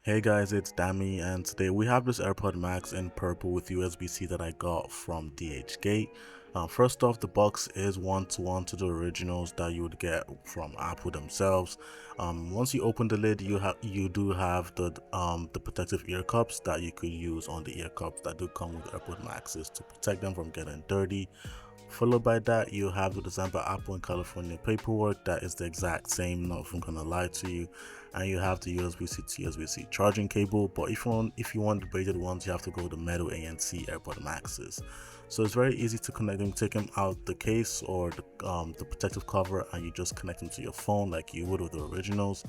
Hey guys, it's Dami, and today we have this AirPod Max in purple with USB-C that I got from DHgate. First off, the box is one-to-one to the originals that you would get from Apple themselves. Once you open the lid, you do have the protective ear cups that you could use on the ear cups that do come with AirPod Maxes to protect them from getting dirty. Followed by that, you have the designed by Apple in California paperwork that is the exact same, not even gonna lie to you. And you have the USB-C to USB-C charging cable, but if you want the braided ones, you have to go the metal ANC AirPod Maxes. So it's very easy to connect them. Take them out the case or the protective cover, and you just connect them to your phone like you would with the originals.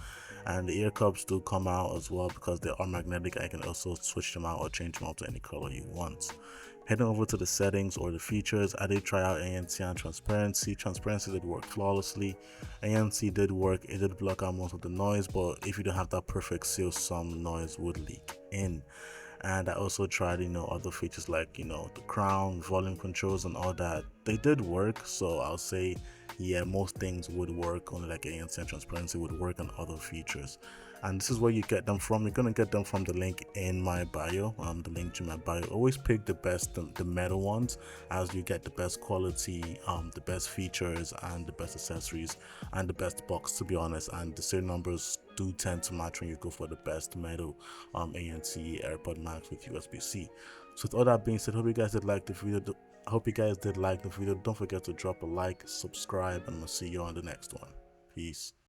And the ear cups do come out as well because they are magnetic. I can also switch them out or change them out to any color you want. Heading over to the settings or the features, I did try out ANC and transparency. Transparency did work flawlessly. ANC did work, it did block out most of the noise, but if you don't have that perfect seal, some noise would leak in. And I also tried, other features like, the crown, volume controls and all that. They did work, so I'll say, yeah, most things would work, only like ANC and transparency would work on other features. And this is where you get them from. You're gonna get them from the link in my bio, the link to my bio. Always pick the best, the metal ones, as you get the best quality, the best features and the best accessories and the best box, to be honest. And the serial numbers do tend to match when you go for the best metal ANC AirPod Max with USB-C. So with all that being said, hope you guys did like the video. I hope you guys did like the video. Don't forget to drop a like, subscribe, and I'll see you on the next one. Peace.